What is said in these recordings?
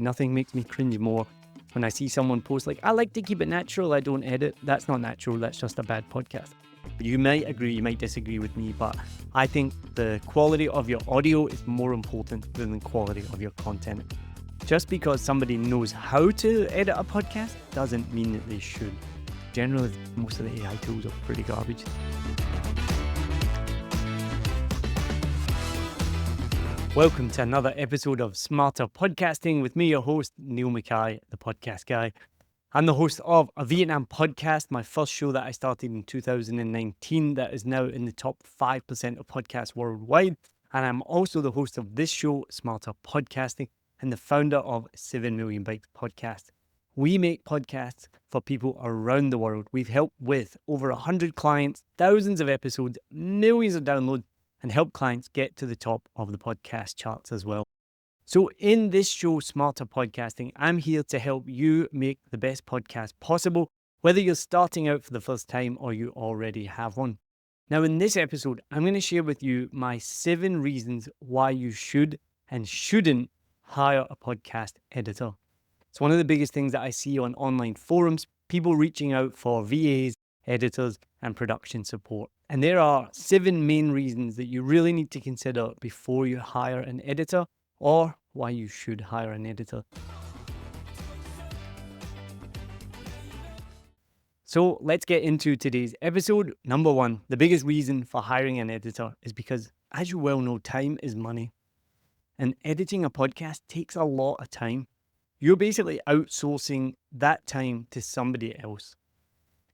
Nothing makes me cringe more when I see someone post like, I like to keep it natural, I don't edit. That's not natural, that's just a bad podcast. You might agree, you might disagree with me, but I think the quality of your audio is more important than the quality of your content. Just because somebody knows how to edit a podcast doesn't mean that they should. Generally, most of the AI tools are pretty garbage. Welcome to another episode of Smarter Podcasting with me, your host, Neil Mackay, the podcast guy. I'm the host of a Vietnam podcast, my first show that I started in 2019 that is now in the top 5% of podcasts worldwide. And I'm also the host of this show, Smarter Podcasting, and the founder of 7 Million Bytes Podcast. We make podcasts for people around the world. We've helped with over 100 clients, thousands of episodes, millions of downloads, and help clients get to the top of the podcast charts as well. So in this show, Smarter Podcasting, I'm here to help you make the best podcast possible, whether you're starting out for the first time or you already have one. Now, in this episode, I'm going to share with you my 7 reasons why you should and shouldn't hire a podcast editor. It's one of the biggest things that I see on online forums, people reaching out for VAs, editors, and production support. And there are 7 main reasons that you really need to consider before you hire an editor, or why you should hire an editor. So let's get into today's episode. Number 1, the biggest reason for hiring an editor is because, as you well know, time is money. And editing a podcast takes a lot of time. You're basically outsourcing that time to somebody else.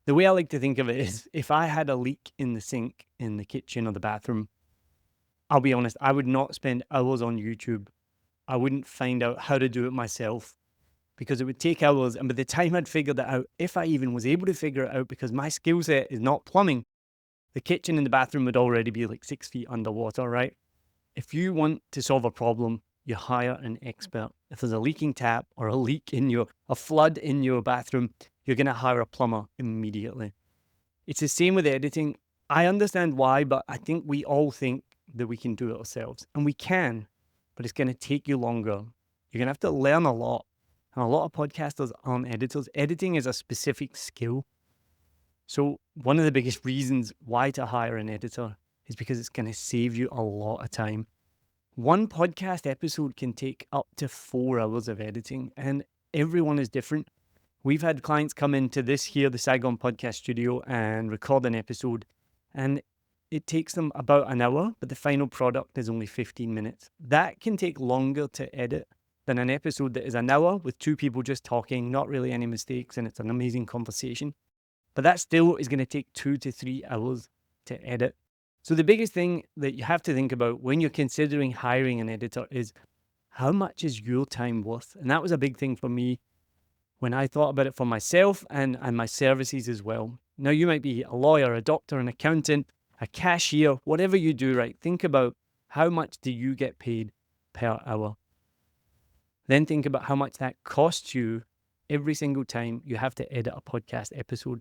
The way I like to think of it is, if I had a leak in the sink in the kitchen or the bathroom, I'll be honest, I would not spend hours on YouTube. I wouldn't find out how to do it myself because it would take hours. And by the time I'd figured that out, if I even was able to figure it out because my skill set is not plumbing, the kitchen and the bathroom would already be like 6 feet underwater, right? If you want to solve a problem, you hire an expert. If there's a leaking tap or a flood in your bathroom, you're going to hire a plumber immediately. It's the same with editing. I understand why, but I think we all think that we can do it ourselves. And we can, but it's going to take you longer. You're going to have to learn a lot. And a lot of podcasters aren't editors. Editing is a specific skill. So one of the biggest reasons why to hire an editor is because it's going to save you a lot of time. One podcast episode can take up to 4 hours of editing, and everyone is different. We've had clients come into the Saigon podcast studio and record an episode, and it takes them about an hour, but the final product is only 15 minutes. That can take longer to edit than an episode that is an hour with 2 people just talking, not really any mistakes, and it's an amazing conversation. But that still is going to take 2 to 3 hours to edit. So the biggest thing that you have to think about when you're considering hiring an editor is, how much is your time worth? And that was a big thing for me when I thought about it for myself and my services as well. Now, you might be a lawyer, a doctor, an accountant, a cashier, whatever you do, right? Think about, how much do you get paid per hour? Then think about how much that costs you every single time you have to edit a podcast episode.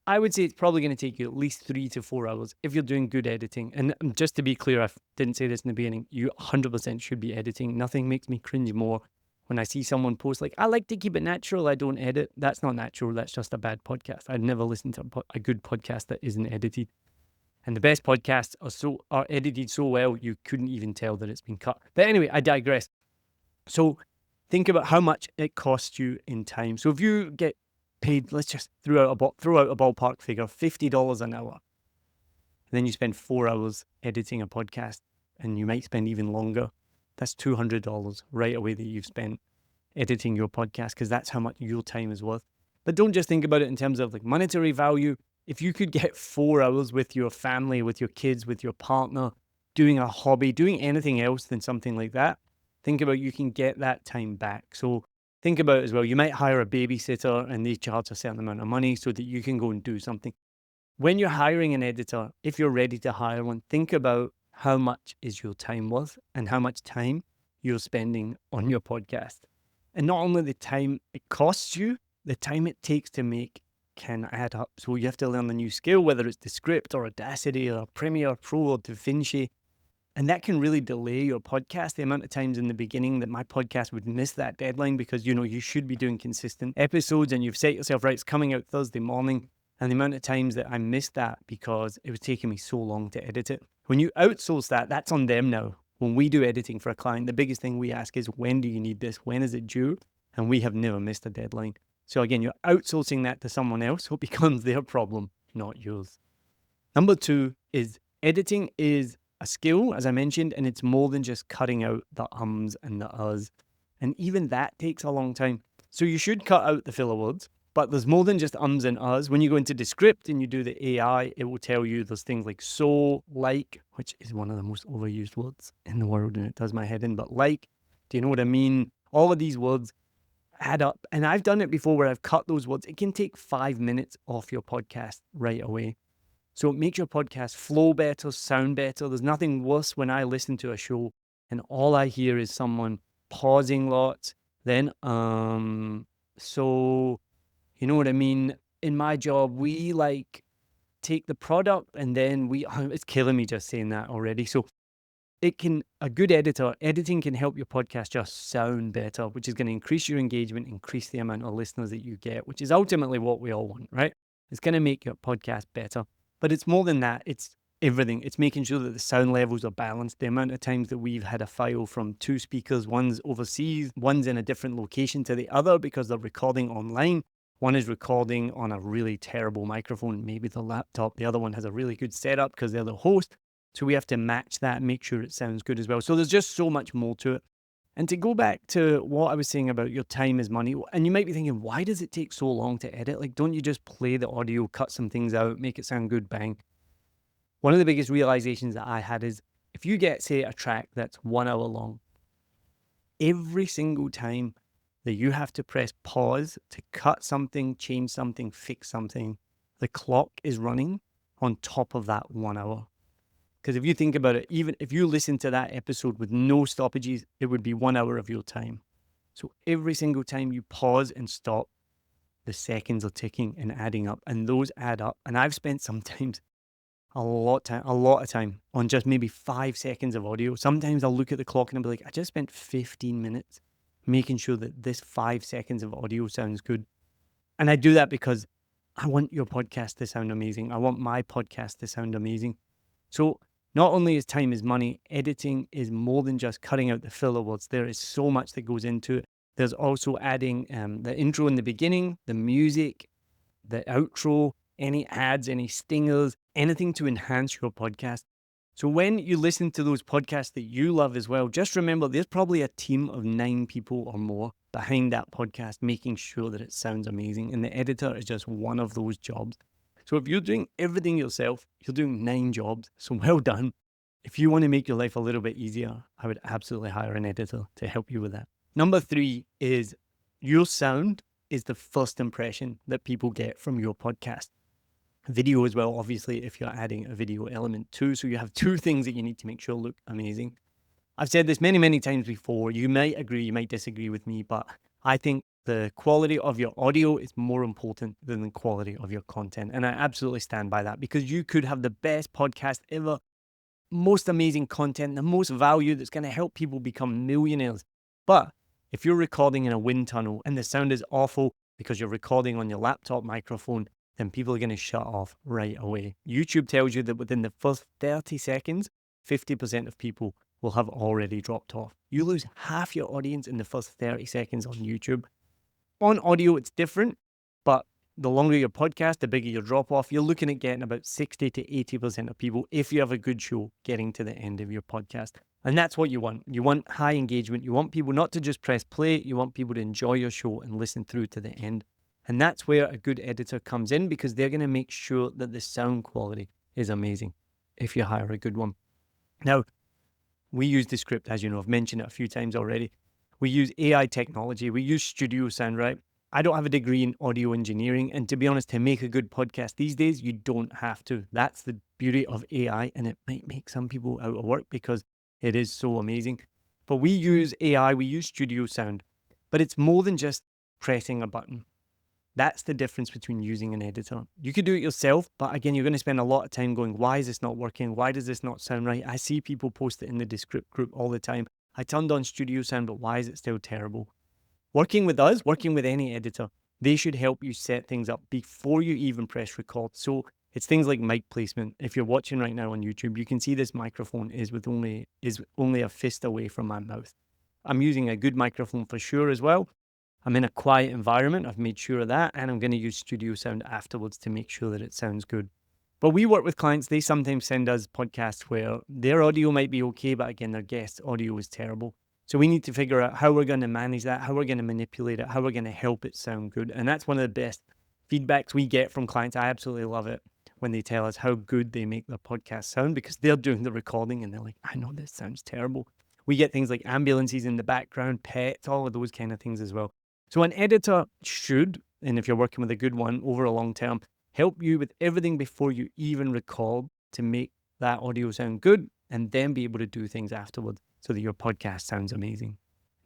I would say it's probably going to take you at least 3 to 4 hours if you're doing good editing. And just to be clear, I didn't say this in the beginning, you 100% should be editing. Nothing makes me cringe more when I see someone post like, I like to keep it natural, I don't edit. That's not natural, that's just a bad podcast. I'd never listen to a good podcast that isn't edited. And the best podcasts are edited so well, you couldn't even tell that it's been cut. But anyway, I digress. So think about how much it costs you in time. So if you get paid, let's just throw out a ballpark figure, $50 an hour. And then you spend 4 hours editing a podcast, and you might spend even longer. That's $200 right away that you've spent editing your podcast, because that's how much your time is worth. But don't just think about it in terms of like monetary value. If you could get 4 hours with your family, with your kids, with your partner, doing a hobby, doing anything else than something like that, think about, you can get that time back. So think about it as well. You might hire a babysitter and they charge a certain amount of money so that you can go and do something. When you're hiring an editor, if you're ready to hire one, think about how much is your time worth and how much time you're spending on your podcast. And not only the time it costs you, the time it takes to make can add up. So you have to learn a new skill, whether it's the script or Audacity or Premiere Pro or DaVinci. And that can really delay your podcast. The amount of times in the beginning that my podcast would miss that deadline because, you should be doing consistent episodes and you've set yourself right, it's coming out Thursday morning. And the amount of times that I missed that because it was taking me so long to edit it. When you outsource that, that's on them now. When we do editing for a client, the biggest thing we ask is, when do you need this? When is it due? And we have never missed a deadline. So again, you're outsourcing that to someone else, so it becomes their problem, not yours. Number 2 is editing is a skill, as I mentioned, and it's more than just cutting out the ums and the uhs. And even that takes a long time. So you should cut out the filler words, but there's more than just ums and uhs. When you go into Descript and you do the AI, it will tell you there's things like so, like, which is one of the most overused words in the world, and it does my head in, but like, do you know what I mean? All of these words add up. And I've done it before where I've cut those words. It can take 5 minutes off your podcast right away. So it makes your podcast flow better, sound better. There's nothing worse when I listen to a show and all I hear is someone pausing lots, then, so, you know what I mean? In my job, we take the product and then it's killing me just saying that already. So a good editing can help your podcast just sound better, which is going to increase your engagement, increase the amount of listeners that you get, which is ultimately what we all want, right? It's going to make your podcast better. But it's more than that. It's everything. It's making sure that the sound levels are balanced. The amount of times that we've had a file from 2 speakers, one's overseas, one's in a different location to the other because they're recording online. One is recording on a really terrible microphone, maybe the laptop. The other one has a really good setup because they're the host. So we have to match that and make sure it sounds good as well. So there's just so much more to it. And to go back to what I was saying about your time is money, and you might be thinking, why does it take so long to edit? Like, don't you just play the audio, cut some things out, make it sound good, bang? One of the biggest realizations that I had is if you get, say, a track that's 1 hour long, every single time that you have to press pause to cut something, change something, fix something, the clock is running on top of that 1 hour. Because if you think about it, even if you listen to that episode with no stoppages, it would be 1 hour of your time. So every single time you pause and stop, the seconds are ticking and adding up, and those add up. And I've spent sometimes a lot of time on just maybe 5 seconds of audio. Sometimes I'll look at the clock and I'll be like, I just spent 15 minutes making sure that this 5 seconds of audio sounds good. And I do that because I want your podcast to sound amazing. I want my podcast to sound amazing. So not only is time is money, editing is more than just cutting out the filler words. There is so much that goes into it. There's also adding the intro in the beginning, the music, the outro, any ads, any stingers, anything to enhance your podcast. So when you listen to those podcasts that you love as well, just remember there's probably a team of 9 people or more behind that podcast making sure that it sounds amazing. And the editor is just one of those jobs. So if you're doing everything yourself, you're doing 9 jobs. So well done. If you want to make your life a little bit easier, I would absolutely hire an editor to help you with that. Number 3 is your sound is the first impression that people get from your podcast. Video as well, obviously, if you're adding a video element too. So you have 2 things that you need to make sure look amazing. I've said this many, many times before. You might agree, you might disagree with me, but I think the quality of your audio is more important than the quality of your content. And I absolutely stand by that because you could have the best podcast ever, most amazing content, the most value that's going to help people become millionaires. But if you're recording in a wind tunnel and the sound is awful because you're recording on your laptop microphone, then people are going to shut off right away. YouTube tells you that within the first 30 seconds, 50% of people will have already dropped off. You lose half your audience in the first 30 seconds on YouTube. On audio, it's different, but the longer your podcast, the bigger your drop off. You're looking at getting about 60 to 80% of people, if you have a good show, getting to the end of your podcast. And that's what you want. You want high engagement. You want people not to just press play. You want people to enjoy your show and listen through to the end. And that's where a good editor comes in because they're going to make sure that the sound quality is amazing if you hire a good one. Now, we use Descript, as you know, I've mentioned it a few times already. We use AI technology. We use studio sound, right? I don't have a degree in audio engineering. And to be honest, to make a good podcast these days, you don't have to. That's the beauty of AI. And it might make some people out of work because it is so amazing. But we use AI, we use studio sound. But it's more than just pressing a button. That's the difference between using an editor. You could do it yourself, but again, you're going to spend a lot of time going, why is this not working? Why does this not sound right? I see people post it in the Descript group all the time. I turned on Studio Sound, but why is it still terrible? Working with us, working with any editor, they should help you set things up before you even press record. So it's things like mic placement. If you're watching right now on YouTube, you can see this microphone is only a fist away from my mouth. I'm using a good microphone for sure as well. I'm in a quiet environment. I've made sure of that. And I'm going to use Studio Sound afterwards to make sure that it sounds good. But we work with clients. They sometimes send us podcasts where their audio might be okay, but again, their guest audio is terrible. So we need to figure out how we're going to manage that, how we're going to manipulate it, how we're going to help it sound good. And that's one of the best feedbacks we get from clients. I absolutely love it when they tell us how good they make their podcast sound, because they're doing the recording and they're like, I know this sounds terrible. We get things like ambulances in the background, pets, all of those kind of things as well. So an editor should, and if you're working with a good one over a long term, help you with everything before you even record to make that audio sound good, and then be able to do things afterwards so that your podcast sounds amazing.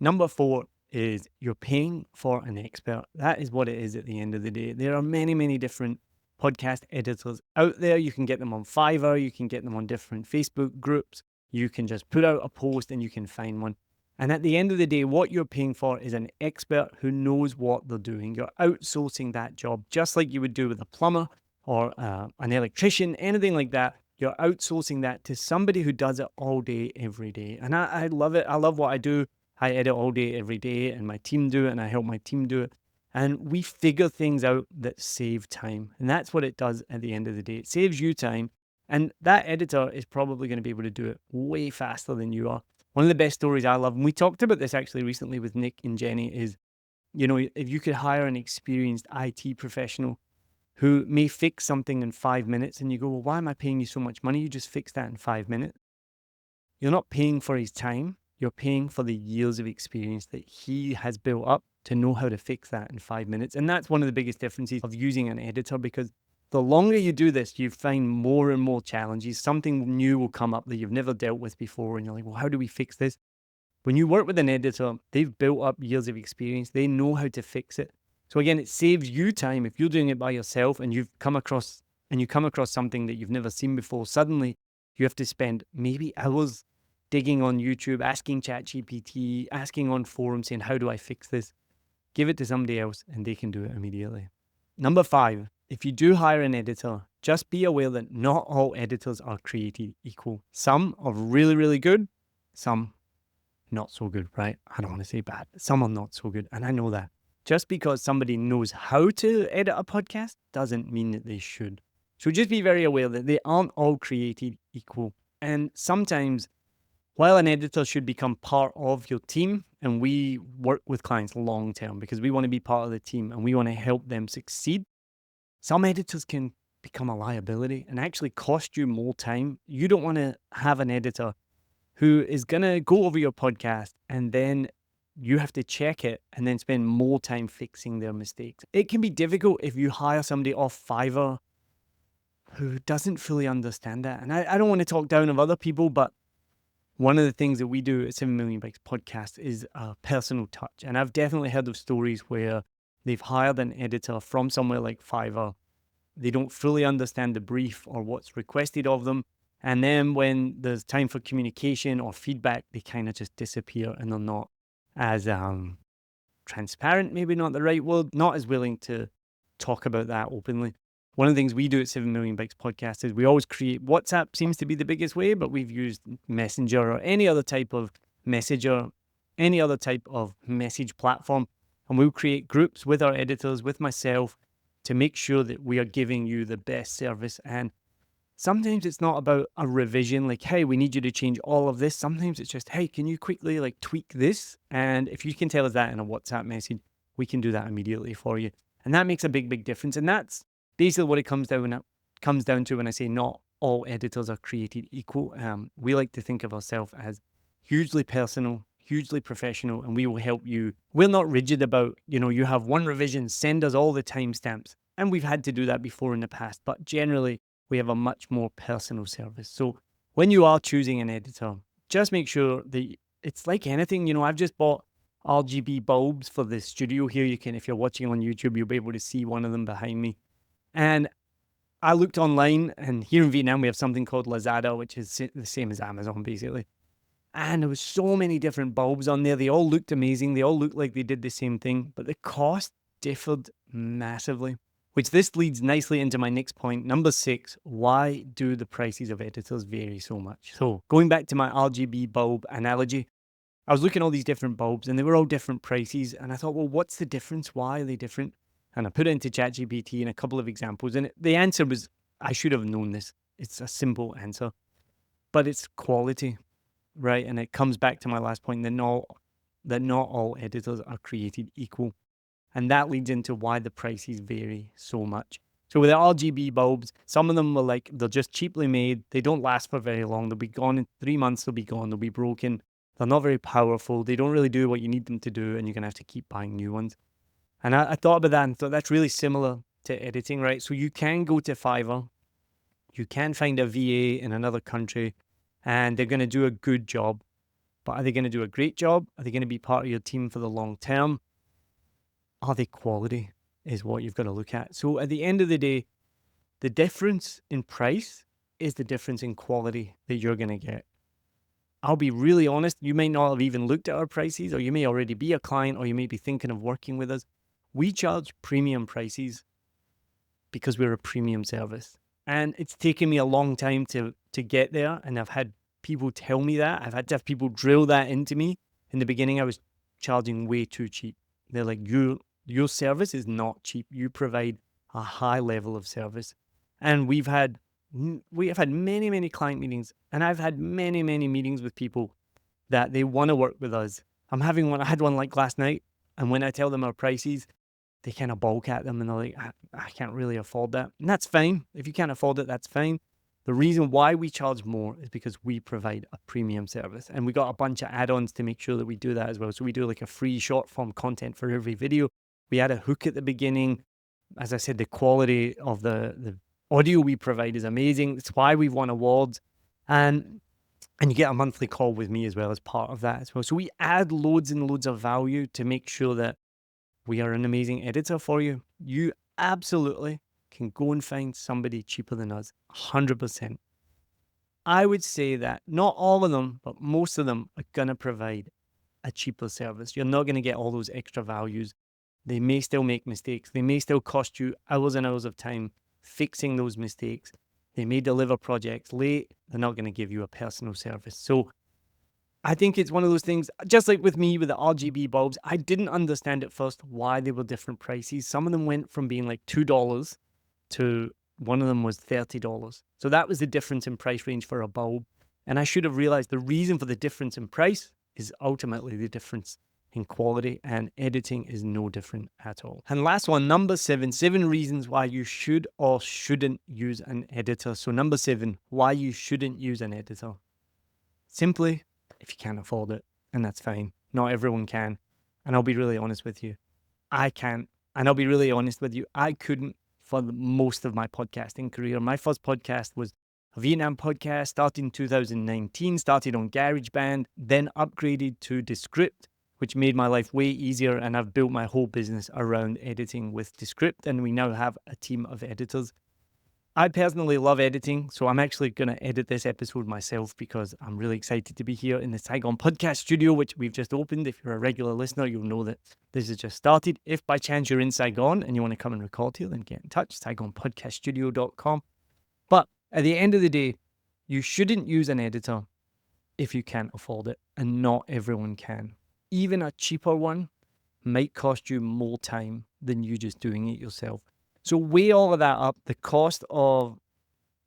Number 4 is you're paying for an expert. That is what it is at the end of the day. There are many, many different podcast editors out there. You can get them on Fiverr. You can get them on different Facebook groups. You can just put out a post and you can find one. And at the end of the day, what you're paying for is an expert who knows what they're doing. You're outsourcing that job, just like you would do with a plumber or an electrician, anything like that. You're outsourcing that to somebody who does it all day, every day. And I love it. I love what I do. I edit all day, every day, and my team do it, and I help my team do it. And we figure things out that save time. And that's what it does at the end of the day. It saves you time. And that editor is probably going to be able to do it way faster than you are. One of the best stories I love, and we talked about this actually recently with Nick and Jenny, is, if you could hire an experienced IT professional who may fix something in 5 minutes, and you go, well, why am I paying you so much money? You just fix that in 5 minutes. You're not paying for his time. You're paying for the years of experience that he has built up to know how to fix that in 5 minutes. And that's one of the biggest differences of using an editor, because the longer you do this, you find more and more challenges. Something new will come up that you've never dealt with before. And you're like, well, how do we fix this? When you work with an editor, they've built up years of experience. They know how to fix it. So again, it saves you time. If you're doing it by yourself and you come across something that you've never seen before, suddenly you have to spend maybe hours digging on YouTube, asking ChatGPT, asking on forums, saying, how do I fix this? Give it to somebody else and they can do it immediately. Number 5, if you do hire an editor, just be aware that not all editors are created equal. Some are really, really good. Some not so good, right? I don't want to say bad. Some are not so good. And I know that. Just because somebody knows how to edit a podcast doesn't mean that they should. So just be very aware that they aren't all created equal. And sometimes, while an editor should become part of your team, and we work with clients long term because we want to be part of the team and we want to help them succeed, some editors can become a liability and actually cost you more time. You don't want to have an editor who is going to go over your podcast and then you have to check it and then spend more time fixing their mistakes. It can be difficult if you hire somebody off Fiverr who doesn't fully understand that. And I don't want to talk down of other people, but one of the things that we do at 7 Million Bikes Podcast is a personal touch. And I've definitely heard of stories where they've hired an editor from somewhere like Fiverr. They don't fully understand the brief or what's requested of them. And then when there's time for communication or feedback, they kind of just disappear and they're not as transparent, maybe not the right word, not as willing to talk about that openly. One of the things we do at 7 Million Bikes Podcast is we always create, WhatsApp seems to be the biggest way, but we've used Messenger or any other type of messenger, any other type of message platform. And we'll create groups with our editors, with myself, to make sure that we are giving you the best service. And sometimes it's not about a revision, like, hey, we need you to change all of this. Sometimes it's just, hey, can you quickly tweak this? And if you can tell us that in a WhatsApp message, we can do that immediately for you. And that makes a big, big difference. And that's basically what it comes down to when I say not all editors are created equal. We like to think of ourselves as hugely personal, hugely professional, and we will help you. We're not rigid about, you have one revision, send us all the timestamps. And we've had to do that before in the past, but generally we have a much more personal service. So when you are choosing an editor, just make sure that it's like anything. I've just bought RGB bulbs for the studio here. You can, if you're watching on YouTube, you'll be able to see one of them behind me. And I looked online, and here in Vietnam, we have something called Lazada, which is the same as Amazon, basically. And there was so many different bulbs on there. They all looked amazing. They all looked like they did the same thing, but the cost differed massively, which this leads nicely into my next point. Number 6, why do the prices of editors vary so much? So going back to my RGB bulb analogy, I was looking at all these different bulbs and they were all different prices. And I thought, well, what's the difference? Why are they different? And I put it into ChatGPT and a couple of examples. And the answer was, I should have known this. It's a simple answer, but it's quality, right? And it comes back to my last point that not all editors are created equal. And that leads into why the prices vary so much. So with the RGB bulbs, some of them are they're just cheaply made. They don't last for very long. They'll be gone in 3 months. They'll be gone. They'll be broken. They're not very powerful. They don't really do what you need them to do. And you're going to have to keep buying new ones. And I thought about that and thought that's really similar to editing, right? So you can go to Fiverr. You can find a VA in another country and they're going to do a good job. But are they going to do a great job? Are they going to be part of your team for the long term? Are they quality is what you've got to look at. So at the end of the day, the difference in price is the difference in quality that you're going to get. I'll be really honest, you may not have even looked at our prices, or you may already be a client, or you may be thinking of working with us. We charge premium prices because we're a premium service. And it's taken me a long time to get there. And I've had people tell me that. I've had to have people drill that into me. In the beginning, I was charging way too cheap. They're like, your service is not cheap. You provide a high level of service. And we have had many, many client meetings. And I've had many, many meetings with people that they want to work with us. I had one like last night. And when I tell them our prices, they kind of balk at them and they're like, I can't really afford that. And that's fine. If you can't afford it, that's fine. The reason why we charge more is because we provide a premium service. And we got a bunch of add-ons to make sure that we do that as well. So we do like a free short form content for every video. We add a hook at the beginning. As I said, the quality of the audio we provide is amazing. It's why we've won awards. And you get a monthly call with me as well as part of that as well. So we add loads and loads of value to make sure that we are an amazing editor for you. You absolutely can go and find somebody cheaper than us, 100%. I would say that not all of them, but most of them are going to provide a cheaper service. You're not going to get all those extra values. They may still make mistakes. They may still cost you hours and hours of time fixing those mistakes. They may deliver projects late. They're not going to give you a personal service. So I think it's one of those things, just like with me with the RGB bulbs, I didn't understand at first why they were different prices. Some of them went from being like $2 to one of them was $30. So that was the difference in price range for a bulb. And I should have realized the reason for the difference in price is ultimately the difference in quality, and editing is no different at all. And last one, number 7 reasons why you should or shouldn't use an editor. So number 7, why you shouldn't use an editor. Simply, if you can't afford it, and that's fine. Not everyone can. And I'll be really honest with you. I can't. And I'll be really honest with you. I couldn't for most of my podcasting career. My first podcast was a Vietnam podcast, started in 2019, started on GarageBand, then upgraded to Descript, which made my life way easier. And I've built my whole business around editing with Descript. And we now have a team of editors. I personally love editing, so I'm actually going to edit this episode myself because I'm really excited to be here in the Saigon podcast studio, which we've just opened. If you're a regular listener, you'll know that this has just started. If by chance you're in Saigon and you want to come and record here, then get in touch, saigonpodcaststudio.com. But at the end of the day, you shouldn't use an editor if you can't afford it, and not everyone can. Even a cheaper one might cost you more time than you just doing it yourself. So weigh all of that up, the cost of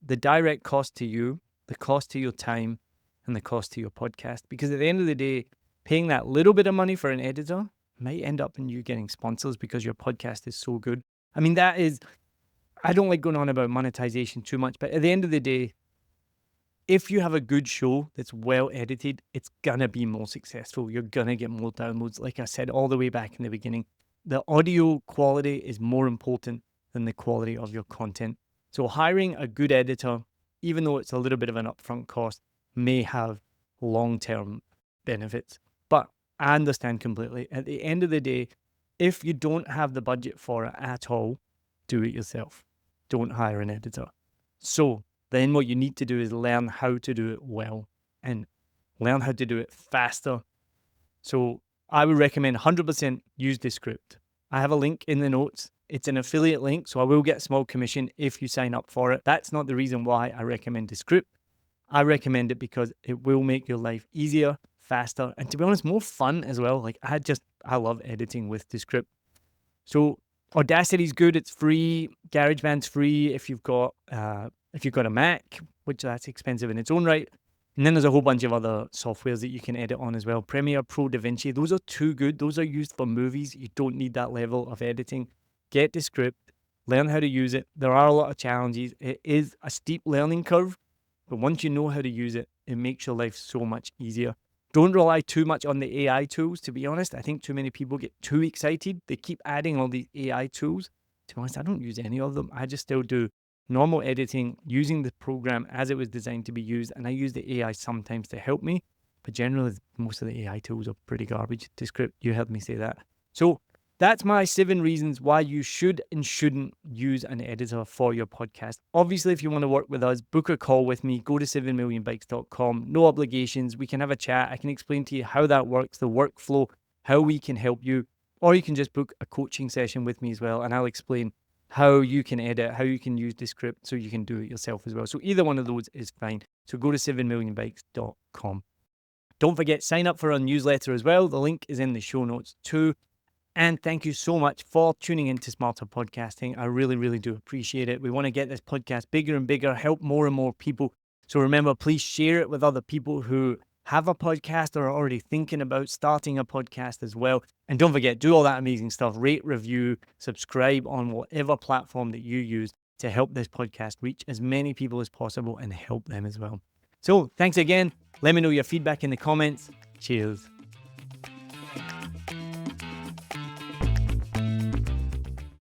the direct cost to you, the cost to your time, and the cost to your podcast. Because at the end of the day, paying that little bit of money for an editor might end up in you getting sponsors because your podcast is so good. I mean, I don't like going on about monetization too much, but at the end of the day, if you have a good show that's well edited, it's going to be more successful. You're going to get more downloads. Like I said, all the way back in the beginning, the audio quality is more important than the quality of your content. So hiring a good editor, even though it's a little bit of an upfront cost, may have long-term benefits. But I understand completely. At the end of the day, if you don't have the budget for it at all, do it yourself. Don't hire an editor. So then what you need to do is learn how to do it well and learn how to do it faster. So I would recommend 100% use Descript. I have a link in the notes. It's an affiliate link, so I will get a small commission if you sign up for it. That's not the reason why I recommend Descript. I recommend it because it will make your life easier, faster, and to be honest, more fun as well. Like I love editing with Descript. So Audacity's good. It's free. GarageBand's free if you've got a Mac, which that's expensive in its own right. And then there's a whole bunch of other softwares that you can edit on as well. Premiere Pro, DaVinci, those are too good. Those are used for movies. You don't need that level of editing. Get Descript, learn how to use it. There are a lot of challenges. It is a steep learning curve, but once you know how to use it, it makes your life so much easier. Don't rely too much on the AI tools, to be honest. I think too many people get too excited. They keep adding all these AI tools. To be honest, I don't use any of them. I just still do normal editing using the program as it was designed to be used. And I use the AI sometimes to help me. But generally, most of the AI tools are pretty garbage. Descript, you heard me say that. So that's my 7 reasons why you should and shouldn't use an editor for your podcast. Obviously, if you want to work with us, book a call with me. Go to 7millionbikes.com. No obligations. We can have a chat. I can explain to you how that works, the workflow, how we can help you. Or you can just book a coaching session with me as well, and I'll explain how you can edit, how you can use Descript so you can do it yourself as well. So either one of those is fine. So go to 7millionbikes.com. Don't forget, sign up for our newsletter as well. The link is in the show notes too. And thank you so much for tuning into Smarter Podcasting. I really, really do appreciate it. We want to get this podcast bigger and bigger, help more and more people. So remember, please share it with other people who have a podcast or are already thinking about starting a podcast as well. And don't forget, do all that amazing stuff. Rate, review, subscribe on whatever platform that you use to help this podcast reach as many people as possible and help them as well. So thanks again. Let me know your feedback in the comments. Cheers.